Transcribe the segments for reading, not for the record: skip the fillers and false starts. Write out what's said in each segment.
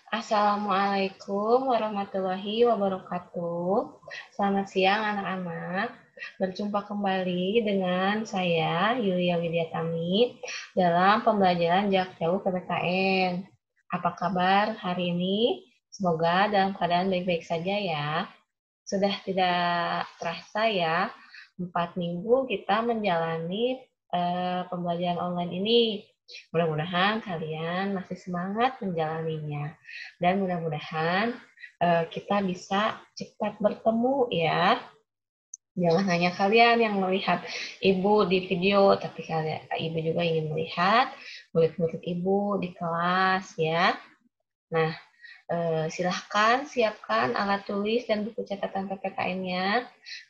Assalamualaikum warahmatullahi wabarakatuh. Selamat siang anak-anak. Berjumpa kembali dengan saya Yulia Widyatami dalam pembelajaran jarak jauh PPKN. Apa kabar hari ini? Semoga dalam keadaan baik-baik saja ya. Sudah tidak terasa ya, 4 minggu kita menjalani pembelajaran online ini. Mudah-mudahan kalian masih semangat menjalaninya. Dan mudah-mudahan kita bisa cepat bertemu ya. Jangan hanya kalian yang melihat ibu di video, tapi kalian, ibu juga ingin melihat murid-murid ibu di kelas ya. Nah, silahkan siapkan alat tulis dan buku catatan PPKN-nya,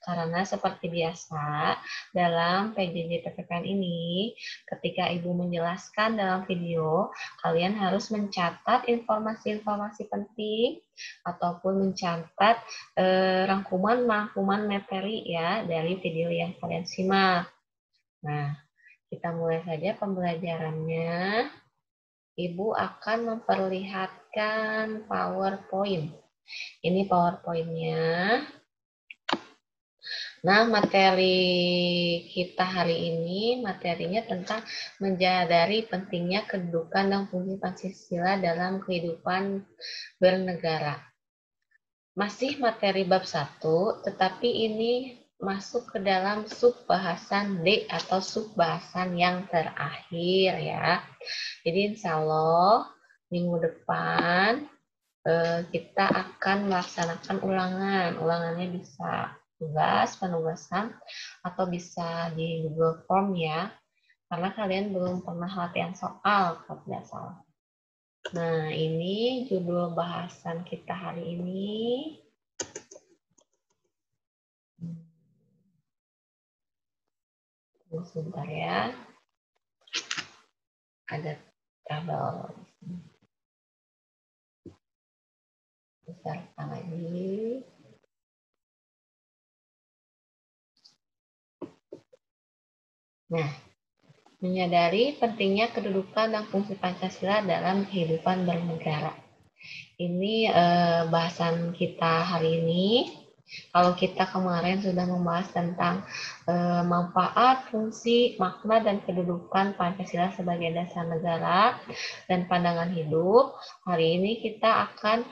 karena seperti biasa dalam PJJ PPKN ini, ketika Ibu menjelaskan dalam video, kalian harus mencatat informasi-informasi penting ataupun mencatat rangkuman-rangkuman materi ya dari video yang kalian simak. Nah, kita mulai saja pembelajarannya. Ibu akan memperlihatkan PowerPoint. Ini PowerPoint-nya. Nah, materi kita hari ini, materinya tentang menyadari pentingnya kedudukan dan fungsi Pancasila dalam kehidupan bernegara. Masih materi bab 1, tetapi ini masuk ke dalam subbahasan D atau subbahasan yang terakhir ya. Jadi insya Allah minggu depan kita akan melaksanakan ulangan. Ulangannya bisa tugas, penugasan, atau bisa di Google Form ya. Karena kalian belum pernah latihan soal, kalau tidak salah. Nah, ini judul bahasan kita hari ini. Tunggu sebentar ya. Ada tabel. Besarkan lagi. Nah, menyadari pentingnya kedudukan dan fungsi Pancasila dalam kehidupan bernegara. Ini bahasan kita hari ini. Kalau kita kemarin sudah membahas tentang manfaat, fungsi, makna, dan kedudukan Pancasila sebagai dasar negara dan pandangan hidup, hari ini kita akan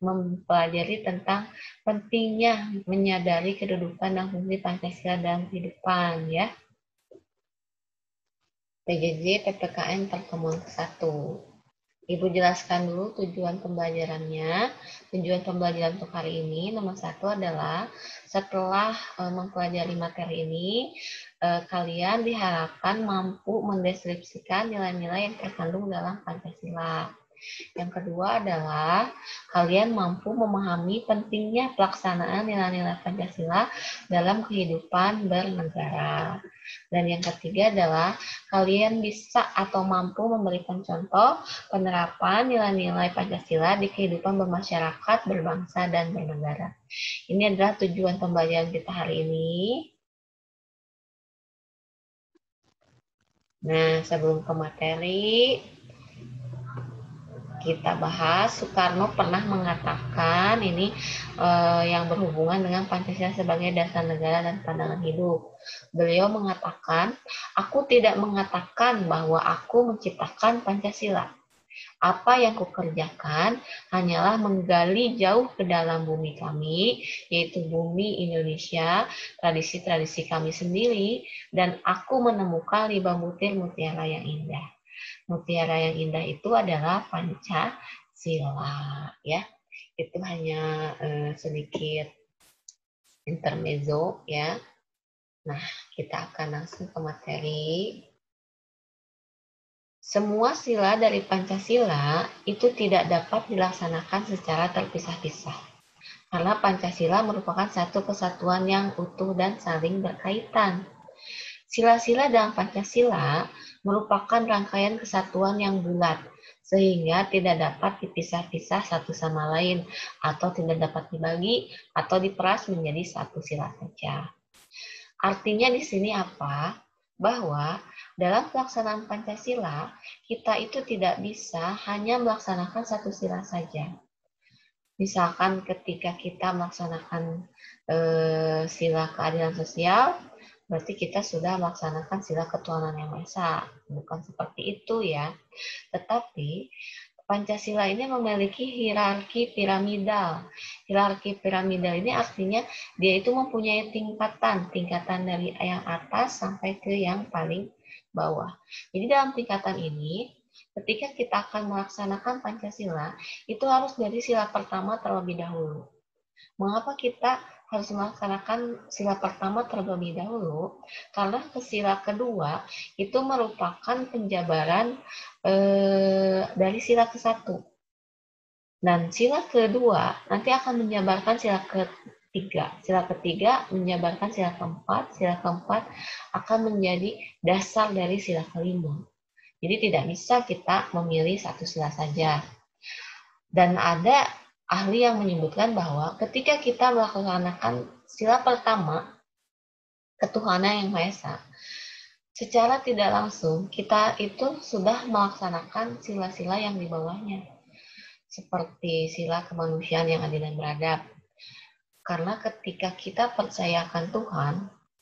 mempelajari tentang pentingnya menyadari kedudukan dan fungsi Pancasila dalam kehidupan ya. PJJ PPKN pertemuan ke-1. Ibu jelaskan dulu tujuan pembelajarannya. Tujuan pembelajaran untuk hari ini nomor 1 adalah setelah mempelajari materi ini, kalian diharapkan mampu mendeskripsikan nilai-nilai yang terkandung dalam Pancasila. Yang kedua adalah kalian mampu memahami pentingnya pelaksanaan nilai-nilai Pancasila dalam kehidupan bernegara. Dan yang ketiga adalah kalian bisa atau mampu memberikan contoh penerapan nilai-nilai Pancasila di kehidupan bermasyarakat, berbangsa, dan bernegara. Ini adalah tujuan pembelajaran kita hari ini. Nah, sebelum ke materi, kita bahas, Soekarno pernah mengatakan ini yang berhubungan dengan Pancasila sebagai dasar negara dan pandangan hidup. Beliau mengatakan, aku tidak mengatakan bahwa aku menciptakan Pancasila. Apa yang kukerjakan hanyalah menggali jauh ke dalam bumi kami, yaitu bumi Indonesia, tradisi-tradisi kami sendiri, dan aku menemukan 5 butir mutiara yang indah. Mutiara yang indah itu adalah Pancasila ya. Itu hanya sedikit intermezzo ya. Nah, kita akan langsung ke materi. Semua sila dari Pancasila itu tidak dapat dilaksanakan secara terpisah-pisah. Karena Pancasila merupakan satu kesatuan yang utuh dan saling berkaitan. Sila-sila dalam Pancasila merupakan rangkaian kesatuan yang bulat, sehingga tidak dapat dipisah-pisah satu sama lain, atau tidak dapat dibagi atau diperas menjadi satu sila saja. Artinya di sini apa? bahwa dalam pelaksanaan Pancasila, kita itu tidak bisa hanya melaksanakan satu sila saja. Misalkan ketika kita melaksanakan sila keadilan sosial, berarti kita sudah melaksanakan sila ketuhanan yang Maha Esa. Bukan seperti itu ya. Tetapi Pancasila ini memiliki hierarki piramidal. Hierarki piramidal ini artinya dia itu mempunyai tingkatan dari yang atas sampai ke yang paling bawah. Jadi dalam tingkatan ini, ketika kita akan melaksanakan Pancasila, itu harus dari sila pertama terlebih dahulu. Mengapa kita harus melaksanakan sila pertama terlebih dahulu? Karena ke sila kedua itu merupakan penjabaran dari sila ke-1. Dan sila kedua nanti akan menjabarkan sila ketiga. Sila ketiga menjabarkan sila keempat. Sila keempat akan menjadi dasar dari sila kelima. Jadi tidak bisa kita memilih satu sila saja. Dan ada ahli yang menyebutkan bahwa ketika kita melaksanakan sila pertama, ketuhanan yang Maha Esa, secara tidak langsung kita itu sudah melaksanakan sila-sila yang di bawahnya, seperti sila kemanusiaan yang adil dan beradab. Karena ketika kita percayakan Tuhan,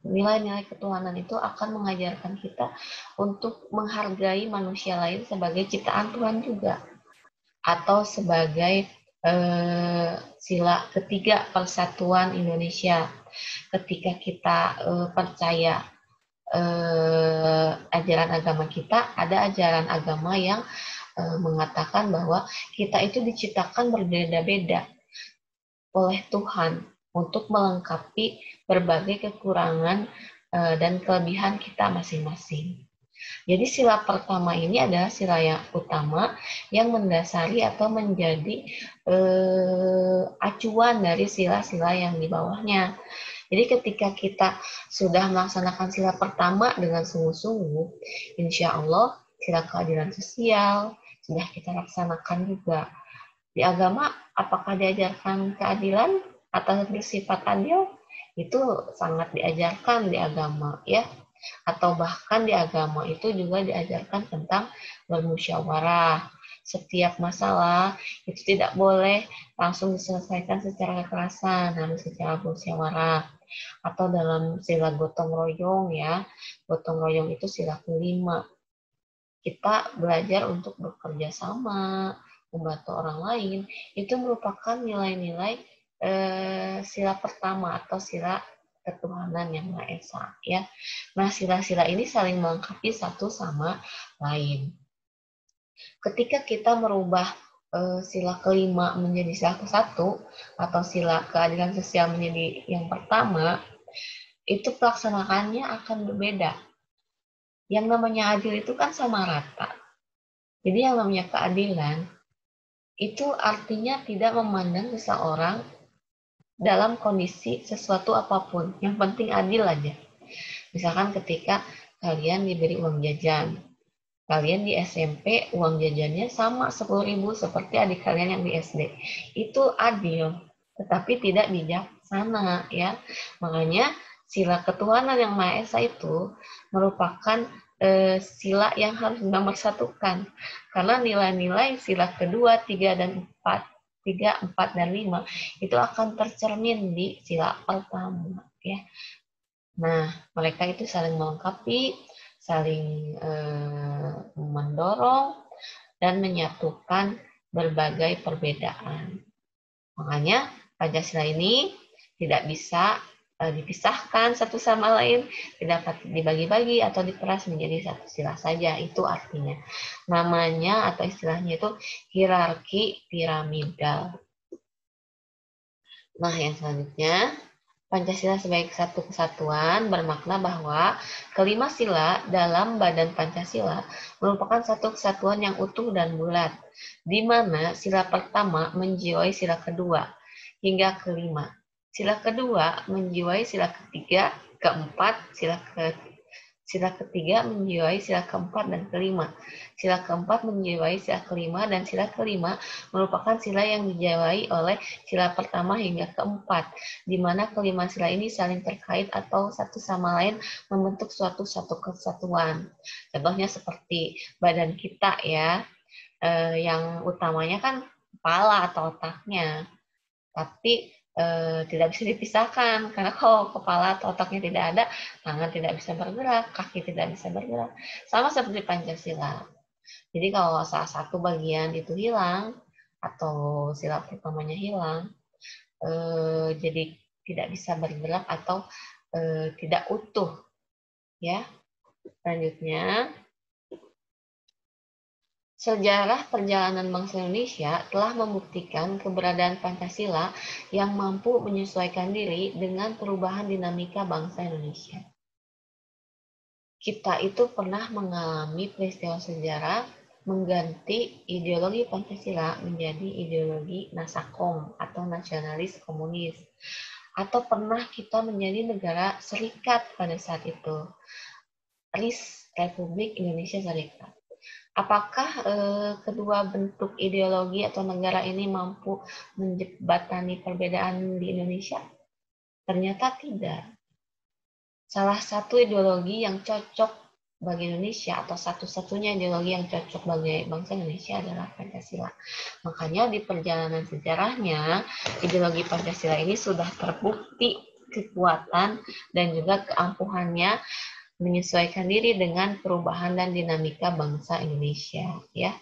nilai-nilai ketuhanan itu akan mengajarkan kita untuk menghargai manusia lain sebagai ciptaan Tuhan juga, atau sebagai sila ketiga persatuan Indonesia. Ketika kita percaya ajaran agama kita, ada ajaran agama yang mengatakan bahwa kita itu diciptakan berbeda-beda oleh Tuhan untuk melengkapi berbagai kekurangan dan kelebihan kita masing-masing. Jadi sila pertama ini adalah sila yang utama yang mendasari atau menjadi acuan dari sila-sila yang di bawahnya. Jadi ketika kita sudah melaksanakan sila pertama dengan sungguh-sungguh, insya Allah sila keadilan sosial sudah kita laksanakan juga. Di agama, apakah diajarkan keadilan atau bersifat adil? Itu sangat diajarkan di agama, ya. Atau bahkan di agama itu juga diajarkan tentang bermusyawarah. Setiap masalah itu tidak boleh langsung diselesaikan secara kekerasan, harus secara musyawarah. Atau dalam sila gotong royong ya, gotong royong itu sila kelima. Kita belajar untuk bekerja sama, membantu orang lain, itu merupakan nilai-nilai sila pertama atau sila ketuhanan yang Maha Esa ya. Nah, sila-sila ini saling melengkapi satu sama lain. Ketika kita merubah sila kelima menjadi sila ke-1 atau sila keadilan sosial menjadi yang pertama, itu pelaksanaannya akan berbeda. Yang namanya adil itu kan sama rata. Jadi yang namanya keadilan itu artinya tidak memandang seseorang dalam kondisi sesuatu apapun. Yang penting adil aja. Misalkan ketika kalian diberi uang jajan. Kalian di SMP uang jajannya sama 10.000 seperti adik kalian yang di SD. Itu adil, tetapi tidak bijaksana ya. Makanya sila ketuhanan yang Maha Esa itu merupakan sila yang harus dinomorsatukan. Karena nilai-nilai sila kedua, 3 dan 4 3, 4, dan 5 itu akan tercermin di sila pertama ya. Nah, mereka itu saling melengkapi, saling mendorong dan menyatukan berbagai perbedaan. Makanya Pancasila ini tidak bisa dipisahkan satu sama lain, tidak dapat dibagi-bagi atau diperas menjadi satu sila saja. Itu artinya. Namanya atau istilahnya itu hierarki piramidal. Nah, yang selanjutnya, Pancasila sebagai satu kesatuan bermakna bahwa kelima sila dalam badan Pancasila merupakan satu kesatuan yang utuh dan bulat, di mana sila pertama menjiwai sila kedua hingga kelima. Sila kedua menjiwai sila ketiga, keempat, sila Sila ketiga menjiwai sila keempat dan kelima. Sila keempat menjiwai sila kelima, dan sila kelima merupakan sila yang dijiwai oleh sila pertama hingga keempat, di mana kelima sila ini saling terkait atau satu sama lain membentuk suatu kesatuan. Contohnya seperti badan kita ya, yang utamanya kan kepala atau otaknya, tapi tidak bisa dipisahkan, karena kalau kepala atau otaknya tidak ada, tangan tidak bisa bergerak, kaki tidak bisa bergerak. Sama seperti Pancasila. Jadi kalau salah satu bagian itu hilang, atau sila pertamanya hilang, jadi tidak bisa bergerak atau tidak utuh. Ya, selanjutnya, sejarah perjalanan bangsa Indonesia telah membuktikan keberadaan Pancasila yang mampu menyesuaikan diri dengan perubahan dinamika bangsa Indonesia. Kita itu pernah mengalami peristiwa sejarah mengganti ideologi Pancasila menjadi ideologi Nasakom atau nasionalis komunis. Atau pernah kita menjadi negara serikat pada saat itu, RIS, Republik Indonesia Serikat. Apakah kedua bentuk ideologi atau negara ini mampu menjembatani perbedaan di Indonesia? Ternyata tidak. Salah satu ideologi yang cocok bagi Indonesia atau satu-satunya ideologi yang cocok bagi bangsa Indonesia adalah Pancasila. Makanya di perjalanan sejarahnya, ideologi Pancasila ini sudah terbukti kekuatan dan juga keampuhannya menyesuaikan diri dengan perubahan dan dinamika bangsa Indonesia, ya.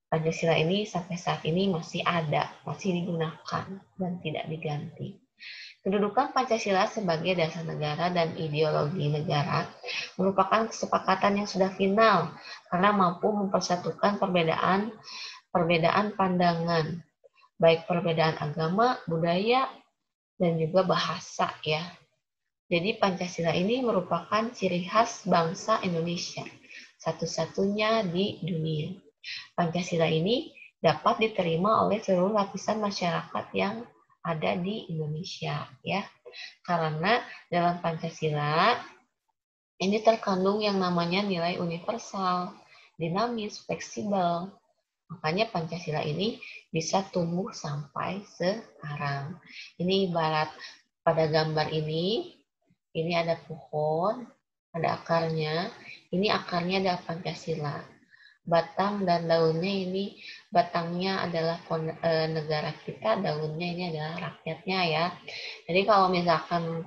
Pancasila ini sampai saat ini masih ada, masih digunakan dan tidak diganti. Kedudukan Pancasila sebagai dasar negara dan ideologi negara merupakan kesepakatan yang sudah final karena mampu mempersatukan perbedaan pandangan, baik perbedaan agama, budaya, dan juga bahasa, ya. Jadi Pancasila ini merupakan ciri khas bangsa Indonesia, satu-satunya di dunia. Pancasila ini dapat diterima oleh seluruh lapisan masyarakat yang ada di Indonesia, ya. Karena dalam Pancasila ini terkandung yang namanya nilai universal, dinamis, fleksibel. Makanya Pancasila ini bisa tumbuh sampai sekarang. Ini ibarat pada gambar ini ada pohon, ada akarnya. Ini akarnya adalah Pancasila. Batang dan daunnya ini, batangnya adalah negara kita, daunnya ini adalah rakyatnya, ya. Jadi kalau misalkan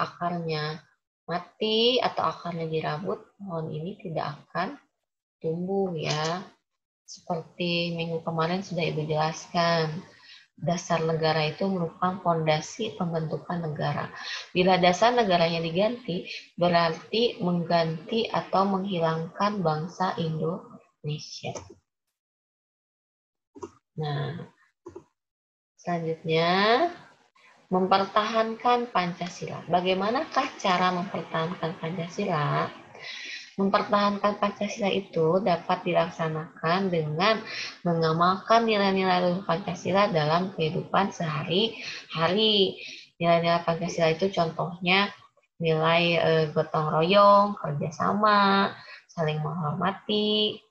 akarnya mati atau akarnya dirabut, pohon ini tidak akan tumbuh, ya. Seperti minggu kemarin sudah Ibu jelaskan. Dasar negara itu merupakan fondasi pembentukan negara. Bila dasar negaranya diganti, berarti mengganti atau menghilangkan bangsa Indonesia. Nah, selanjutnya, mempertahankan Pancasila. Bagaimanakah cara mempertahankan Pancasila? Mempertahankan Pancasila itu dapat dilaksanakan dengan mengamalkan nilai-nilai Pancasila dalam kehidupan sehari-hari. Nilai-nilai Pancasila itu contohnya nilai gotong royong, kerjasama, saling menghormati.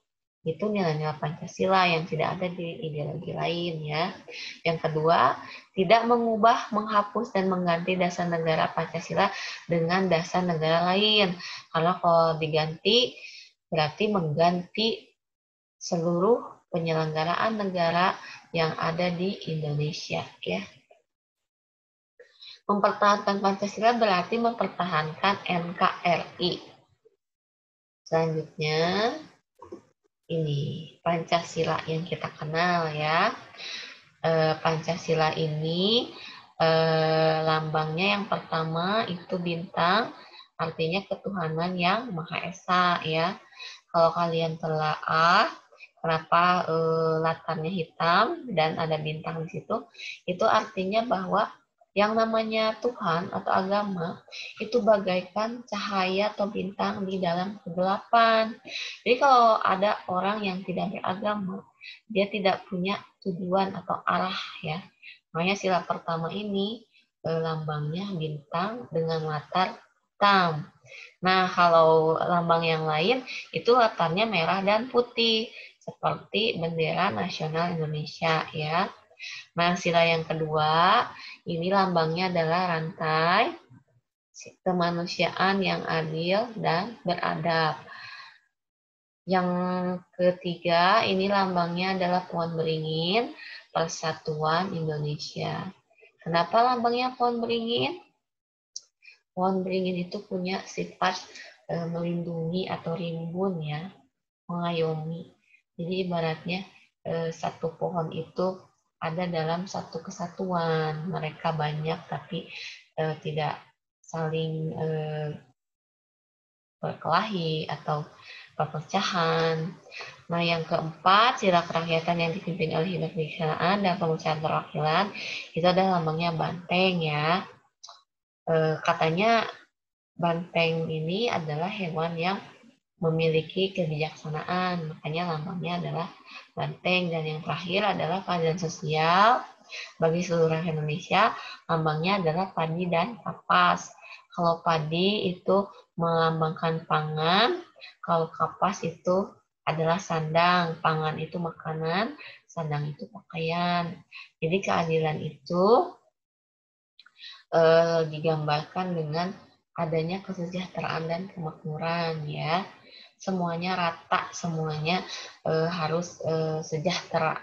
Itu nilai-nilai Pancasila yang tidak ada di ideologi lain, ya. Yang kedua, tidak mengubah, menghapus, dan mengganti dasar negara Pancasila dengan dasar negara lain. Karena kalau diganti, berarti mengganti seluruh penyelenggaraan negara yang ada di Indonesia, ya. Mempertahankan Pancasila berarti mempertahankan NKRI. Selanjutnya, ini Pancasila yang kita kenal, ya. Pancasila ini lambangnya yang pertama itu bintang, artinya ketuhanan yang Maha Esa, ya. Kalau kalian telaah kenapa latarnya hitam dan ada bintang di situ, itu artinya bahwa yang namanya Tuhan atau agama itu bagaikan cahaya atau bintang di dalam kegelapan. Jadi kalau ada orang yang tidak beragama, dia tidak punya tujuan atau arah, ya. Makanya sila pertama ini lambangnya bintang dengan latar hitam. Nah, kalau lambang yang lain itu latarnya merah dan putih, seperti bendera nasional Indonesia ya. Nah, sila yang kedua, ini lambangnya adalah rantai kemanusiaan yang adil dan beradab. Yang ketiga, ini lambangnya adalah pohon beringin, Persatuan Indonesia. Kenapa lambangnya pohon beringin? Pohon beringin itu punya sifat melindungi atau rimbun ya, mengayomi. Jadi ibaratnya satu pohon itu ada dalam satu kesatuan. Mereka banyak tapi tidak saling berkelahi atau perpecahan. Nah, yang keempat, sila kerakyatan yang dipimpin oleh kebijaksanaan dan pemecahan perwakilan itu adalah lambangnya banteng ya. Katanya banteng ini adalah hewan yang memiliki kebijaksanaan, makanya lambangnya adalah banteng. Dan yang terakhir adalah keadilan sosial bagi seluruh rakyat Indonesia, lambangnya adalah padi dan kapas. Kalau padi itu melambangkan pangan, kalau kapas itu adalah sandang, pangan itu makanan, sandang itu pakaian. Jadi keadilan itu digambarkan dengan adanya kesejahteraan dan kemakmuran ya. Semuanya rata, semuanya harus sejahtera.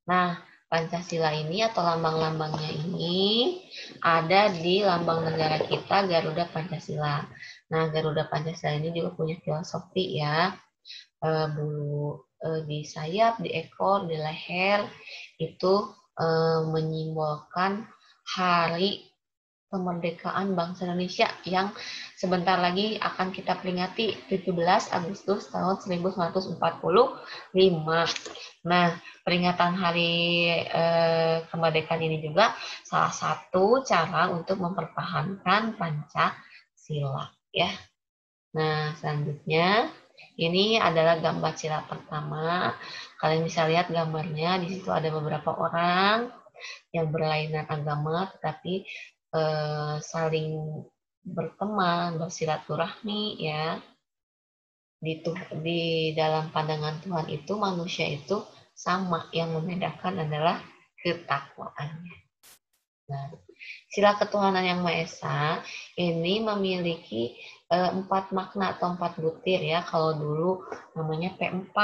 Nah, Pancasila ini atau lambang-lambangnya ini ada di lambang negara kita, Garuda Pancasila. Nah, Garuda Pancasila ini juga punya filosofi ya. Bulu di sayap, di ekor, di leher itu menyimbolkan hari kemerdekaan bangsa Indonesia yang sebentar lagi akan kita peringati 17 Agustus tahun 1945. Nah, peringatan hari kemerdekaan ini juga salah satu cara untuk mempertahankan Pancasila ya. Nah, selanjutnya ini adalah gambar sila pertama. Kalian bisa lihat gambarnya, di situ ada beberapa orang yang berlainan agama tetapi saling berteman, bersilaturahmi ya. Di dalam pandangan Tuhan itu manusia itu sama, yang membedakan adalah ketakwaannya. Nah, sila ketuhanan yang Maha Esa ini memiliki 4 makna atau 4 butir ya. Kalau dulu namanya P4.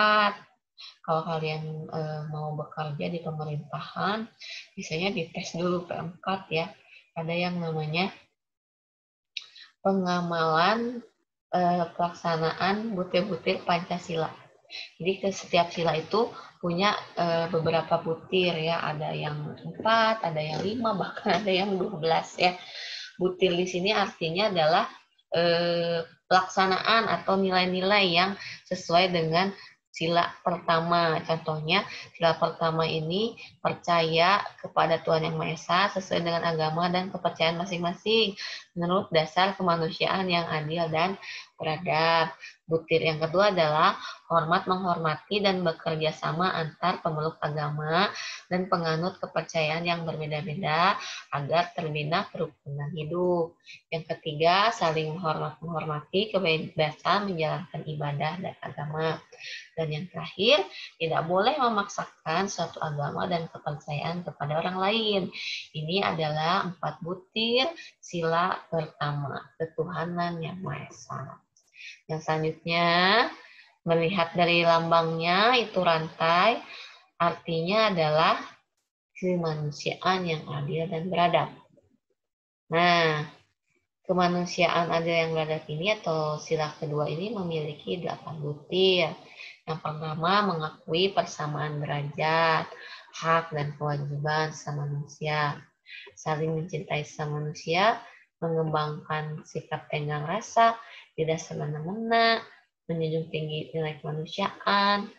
Kalau kalian mau bekerja di pemerintahan, biasanya dites dulu P4 ya. Ada yang namanya pengamalan pelaksanaan butir-butir Pancasila. Jadi ke setiap sila itu punya beberapa butir ya. Ada yang 4, ada yang 5, bahkan ada yang 12 ya. Butir di sini artinya adalah pelaksanaan atau nilai-nilai yang sesuai dengan sila pertama. Contohnya, sila pertama ini percaya kepada Tuhan Yang Maha Esa sesuai dengan agama dan kepercayaan masing-masing menurut dasar kemanusiaan yang adil dan beradab. Butir yang kedua adalah hormat menghormati dan bekerja sama antar pemeluk agama dan penganut kepercayaan yang berbeda-beda agar terbina kerukunan hidup. Yang ketiga, saling menghormati kebebasan menjalankan ibadah dan agama. Dan yang terakhir, tidak boleh memaksakan suatu agama dan kepercayaan kepada orang lain. Ini adalah 4 butir sila pertama, ketuhanan yang Maha Esa. Yang selanjutnya, melihat dari lambangnya itu rantai, artinya adalah kemanusiaan yang adil dan beradab. Nah, kemanusiaan adil yang beradab ini atau sila kedua ini memiliki 8 butir. Yang pertama, mengakui persamaan derajat, hak dan kewajiban sesama manusia, saling mencintai sesama manusia, mengembangkan sikap tenggang rasa, tidak semena-mena, menjunjung tinggi nilai kemanusiaan,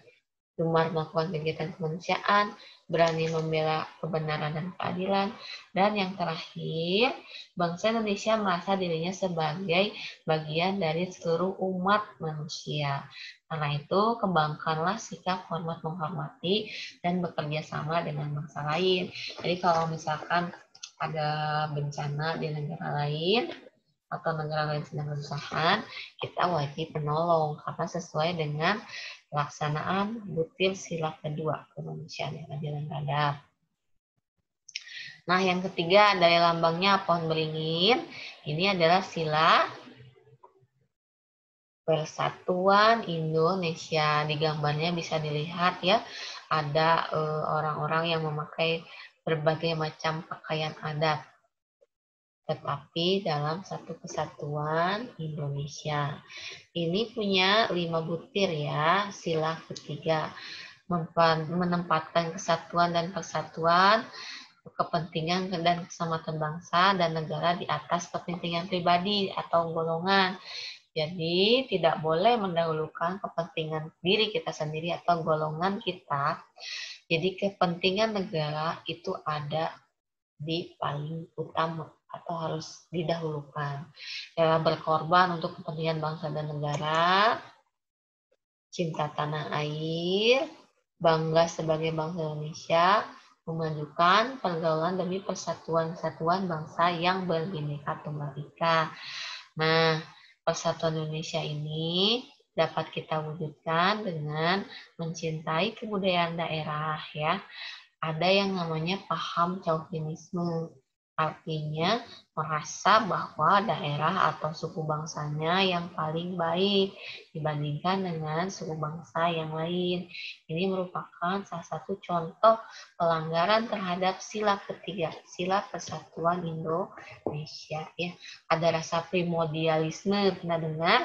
gemar melakukan kegiatan kemanusiaan, berani membela kebenaran dan keadilan, dan yang terakhir, bangsa Indonesia merasa dirinya sebagai bagian dari seluruh umat manusia. Karena itu, kembangkanlah sikap hormat menghormati dan bekerja sama dengan bangsa lain. Jadi kalau misalkan ada bencana di negara lain, atau negara lain sedang kesusahan, kita wajib menolong karena sesuai dengan pelaksanaan butir sila kedua, kemanusiaan yang adil dan beradab. Nah, yang ketiga dari lambangnya pohon beringin, ini adalah sila Persatuan Indonesia. Di gambarnya bisa dilihat ya, ada orang-orang yang memakai berbagai macam pakaian adat, tetapi dalam satu kesatuan Indonesia. Ini punya 5 butir ya, sila ketiga. Menempatkan kesatuan dan persatuan, kepentingan dan keselamatan bangsa dan negara di atas kepentingan pribadi atau golongan. Jadi tidak boleh mendahulukan kepentingan diri kita sendiri atau golongan kita. Jadi kepentingan negara itu ada di paling utama atau harus didahulukan. Ya, berkorban untuk kepentingan bangsa dan negara, cinta tanah air, bangga sebagai bangsa Indonesia, memajukan pergaulan demi persatuan-kesatuan bangsa yang berbineka tunggal ika. Nah, persatuan Indonesia ini dapat kita wujudkan dengan mencintai kebudayaan daerah ya. Ada yang namanya paham chauvinisme. Artinya merasa bahwa daerah atau suku bangsanya yang paling baik dibandingkan dengan suku bangsa yang lain. Ini merupakan salah satu contoh pelanggaran terhadap sila ketiga, sila Persatuan Indonesia. Ya, ada rasa primordialisme, pernah dengar?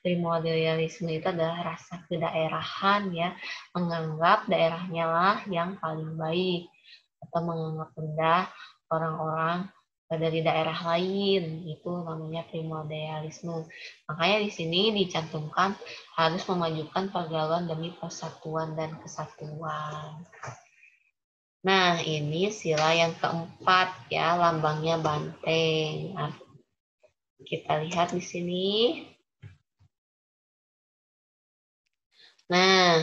Primordialisme itu adalah rasa kedaerahan ya, menganggap daerahnya lah yang paling baik atau menganggap rendah orang-orang dari daerah lain, itu namanya primordialisme. Makanya di sini dicantumkan harus memajukan pergaulan demi persatuan dan kesatuan. Nah, ini sila yang keempat ya, lambangnya banteng. Nah, kita lihat di sini. Nah,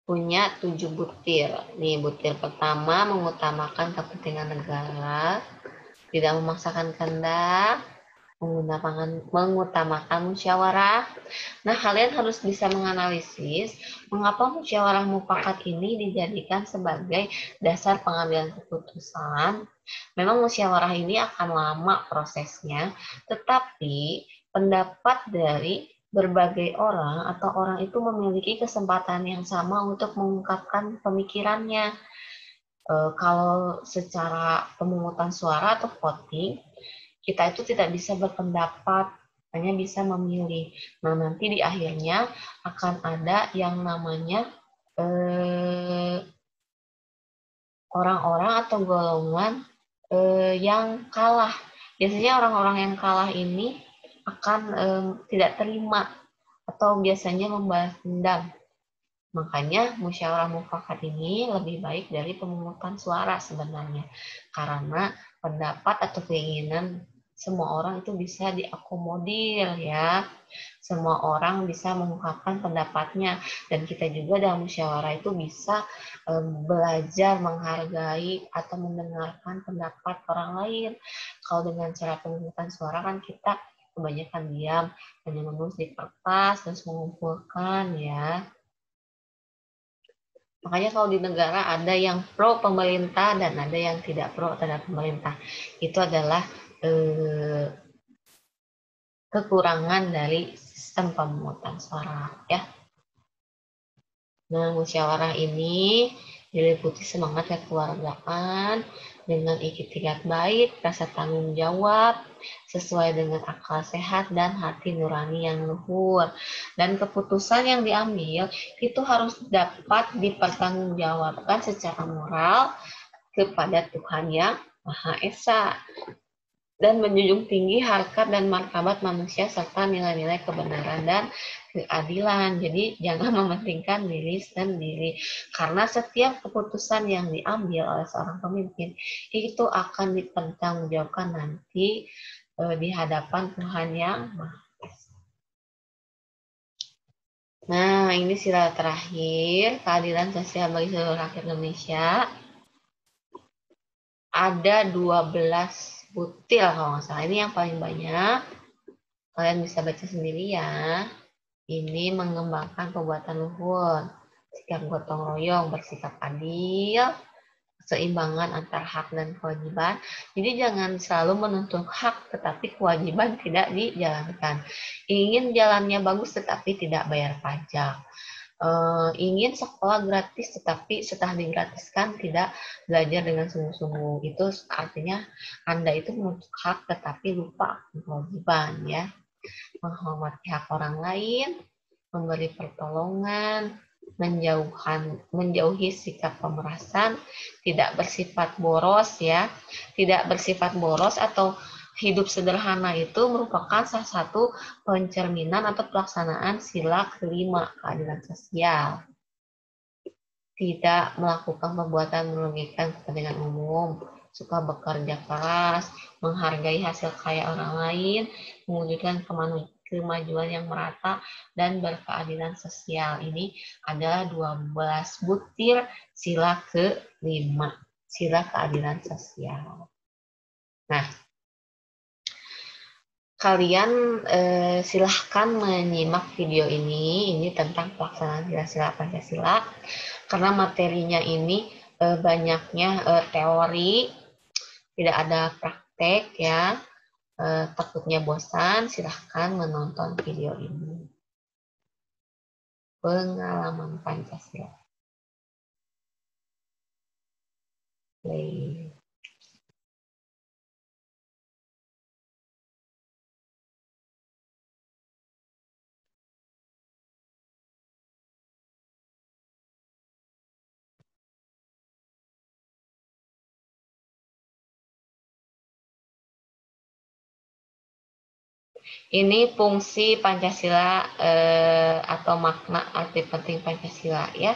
punya 7 butir. Nih, butir pertama mengutamakan kepentingan negara, tidak memaksakan kehendak, mengutamakan musyawarah. Nah, kalian harus bisa menganalisis mengapa musyawarah mufakat ini dijadikan sebagai dasar pengambilan keputusan. Memang musyawarah ini akan lama prosesnya, tetapi pendapat dari berbagai orang atau orang itu memiliki kesempatan yang sama untuk mengungkapkan pemikirannya. Kalau secara pemungutan suara atau voting, kita itu tidak bisa berpendapat, hanya bisa memilih. Nah, nanti di akhirnya akan ada yang namanya orang-orang atau golongan yang kalah. Biasanya orang-orang yang kalah ini akan tidak terima atau biasanya membalas dendam. Makanya musyawarah mufakat ini lebih baik dari pemungutan suara sebenarnya. Karena pendapat atau keinginan semua orang itu bisa diakomodir ya. Semua orang bisa mengungkapkan pendapatnya. Dan kita juga dalam musyawarah itu bisa belajar menghargai atau mendengarkan pendapat orang lain. Kalau dengan cara pemungutan suara kan kita kebanyakan diam, hanya menulis di kertas, terus mengumpulkan ya. Makanya kalau di negara ada yang pro pemerintah dan ada yang tidak pro terhadap pemerintah. Itu adalah kekurangan dari sistem pemungutan suara ya. Nah, musyawarah ini diliputi semangat kekeluargaan dengan ikhtiar baik, rasa tanggung jawab, sesuai dengan akal sehat dan hati nurani yang luhur. Dan keputusan yang diambil itu harus dapat dipertanggungjawabkan secara moral kepada Tuhan Yang Maha Esa dan menjunjung tinggi harkat dan martabat manusia serta nilai-nilai kebenaran dan keadilan. Jadi jangan mementingkan diri sendiri, karena setiap keputusan yang diambil oleh seorang pemimpin itu akan dipertanggungjawabkan nanti di hadapan Tuhan Yang Maha Esa. Nah, ini sila terakhir, keadilan sosial bagi seluruh rakyat Indonesia. Ada 12 butir kalau nggak salah. Ini yang paling banyak. Kalian bisa baca sendiri ya. Ini mengembangkan perbuatan luhur, sikap gotong royong, bersikap adil, keseimbangan antara hak dan kewajiban. Jadi jangan selalu menuntut hak tetapi kewajiban tidak dijalankan. Ingin jalannya bagus tetapi tidak bayar pajak. Ingin sekolah gratis tetapi setelah digratiskan tidak belajar dengan sungguh-sungguh. Itu artinya Anda itu menuntut hak tetapi lupa kewajiban ya. Menghormati hak orang lain, memberi pertolongan, menjauhi sikap pemerasan, tidak bersifat boros ya. Tidak bersifat boros atau hidup sederhana itu merupakan salah satu pencerminan atau pelaksanaan sila kelima keadilan sosial. Tidak melakukan perbuatan merugikan kepentingan umum, suka bekerja keras, menghargai hasil karya orang lain, mewujudkan kemajuan yang merata dan berkeadilan sosial. Ini adalah 12 butir sila kelima, sila keadilan sosial. Nah, kalian silahkan menyimak video ini tentang pelaksanaan sila-sila Pancasila, karena materinya ini banyaknya teori, tidak ada praktek ya. Takutnya bosan, silahkan menonton video ini. Pengalaman Pancasila. Play. Ini fungsi Pancasila atau makna arti penting Pancasila ya.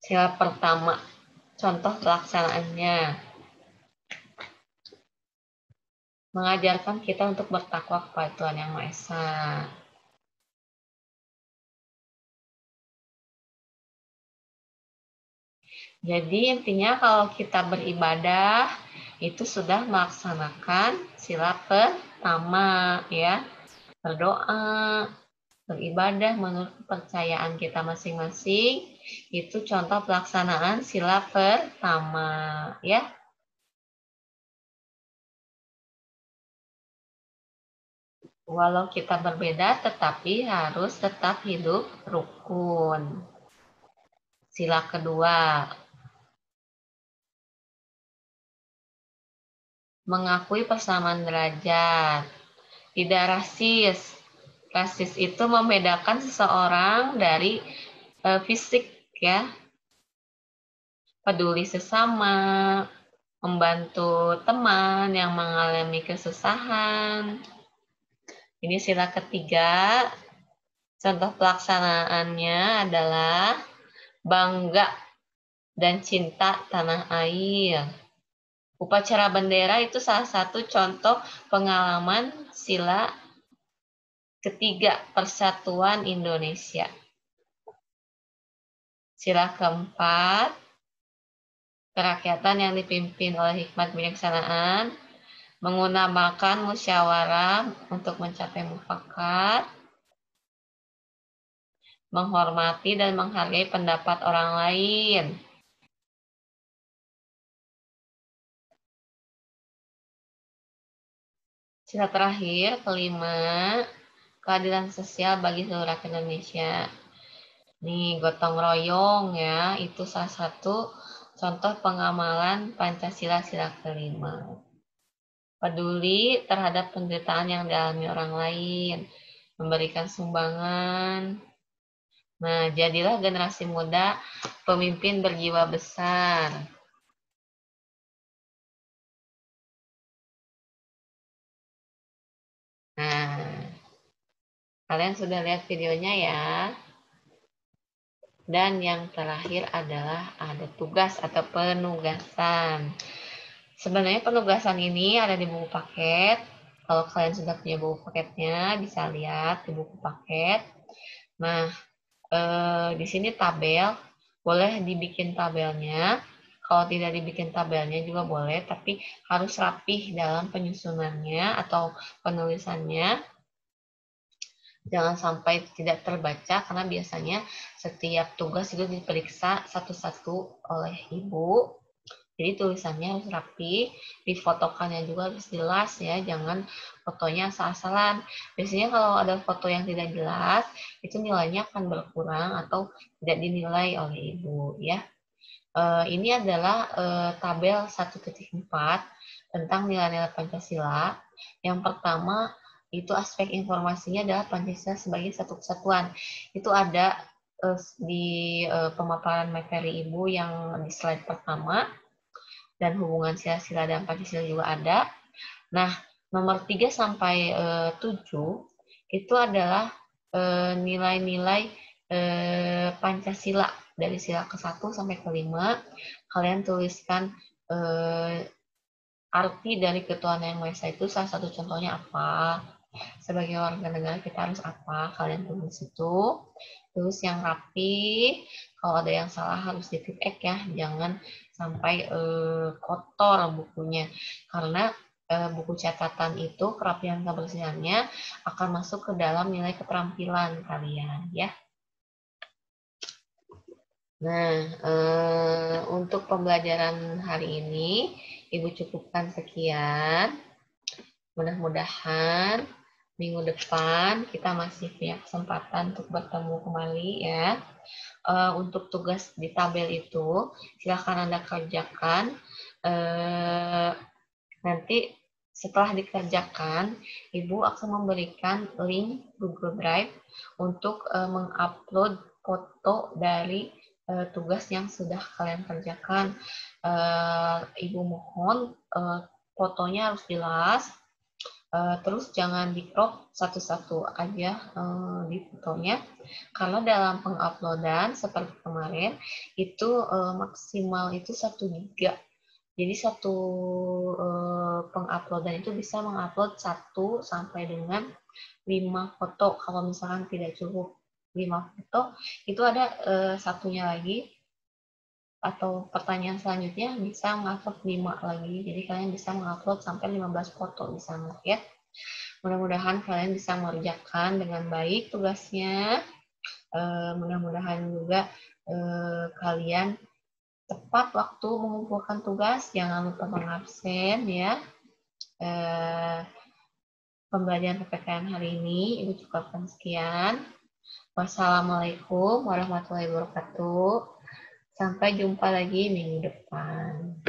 Sila pertama, contoh pelaksanaannya. Mengajarkan kita untuk bertakwa kepada Tuhan Yang Maha Esa. Jadi intinya kalau kita beribadah itu sudah melaksanakan sila pertama ya. Berdoa, beribadah menurut kepercayaan kita masing-masing itu contoh pelaksanaan sila pertama ya. Walau kita berbeda tetapi harus tetap hidup rukun. Sila kedua, mengakui persamaan derajat. Tidak rasis. Rasis itu membedakan seseorang dari fisik ya. Peduli sesama, membantu teman yang mengalami kesusahan. Ini sila ketiga. Contoh pelaksanaannya adalah bangga dan cinta tanah air. Upacara bendera itu salah satu contoh pengalaman sila ketiga Persatuan Indonesia. Sila keempat, kerakyatan yang dipimpin oleh hikmat kebijaksanaan, mengutamakan musyawarah untuk mencapai mufakat, menghormati dan menghargai pendapat orang lain. Sila terakhir, kelima, keadilan sosial bagi seluruh rakyat Indonesia. Nih, gotong royong ya, itu salah satu contoh pengamalan Pancasila sila kelima. Peduli terhadap penderitaan yang dialami orang lain, memberikan sumbangan. Nah, jadilah generasi muda pemimpin berjiwa besar. Nah, kalian sudah lihat videonya ya. Dan yang terakhir adalah ada tugas atau penugasan. Sebenarnya penugasan ini ada di buku paket. Kalau kalian sudah punya buku paketnya, bisa lihat di buku paket. Nah, di sini tabel, boleh dibikin tabelnya. Kalau tidak dibikin tabelnya juga boleh, tapi harus rapih dalam penyusunannya atau penulisannya. Jangan sampai tidak terbaca, karena biasanya setiap tugas itu diperiksa satu-satu oleh ibu. Jadi tulisannya harus rapi, difotokannya juga harus jelas ya, jangan fotonya asal-asalan. Biasanya kalau ada foto yang tidak jelas, itu nilainya akan berkurang atau tidak dinilai oleh ibu ya. Ini adalah tabel 1.4 tentang nilai-nilai Pancasila. Yang pertama itu aspek informasinya adalah Pancasila sebagai satu kesatuan. Itu ada di pemaparan materi ibu yang di slide pertama, dan hubungan sila-sila dan Pancasila juga ada. Nah, nomor 3 sampai 7 itu adalah nilai-nilai Pancasila dari sila ke-1 sampai ke-5. Kalian tuliskan arti dari ketuhanan yang Maha Esa itu, salah satu contohnya apa. Sebagai warga negara kita harus apa, kalian tulis itu. Tulis yang rapi, kalau ada yang salah harus di-tick ya, jangan sampai kotor bukunya. Karena buku catatan itu kerapian kebersihannya akan masuk ke dalam nilai keterampilan kalian ya. Nah, untuk pembelajaran hari ini Ibu cukupkan sekian. Mudah-mudahan minggu depan kita masih punya kesempatan untuk bertemu kembali ya. Untuk tugas di tabel itu silahkan Anda kerjakan. Nanti setelah dikerjakan, Ibu akan memberikan link Google Drive untuk mengupload foto dari tugas yang sudah kalian kerjakan. Ibu mohon fotonya harus jelas, terus jangan di crop satu-satu aja di fotonya, karena dalam penguploadan seperti kemarin itu maksimal itu 1 GB. Jadi satu penguploadan itu bisa mengupload 1 sampai dengan 5 foto. Kalau misalkan tidak cukup 5 foto, itu ada satunya lagi atau pertanyaan selanjutnya bisa mengupload 5 lagi. Jadi kalian bisa mengupload sampai 15 foto di sana ya. Mudah-mudahan kalian bisa mengerjakan dengan baik tugasnya. Mudah-mudahan juga kalian tepat waktu mengumpulkan tugas, jangan lupa mengabsen ya. Pembelajaran PPKN hari ini Ibu cukupkan sekian. Wassalamualaikum warahmatullahi wabarakatuh. Sampai jumpa lagi minggu depan.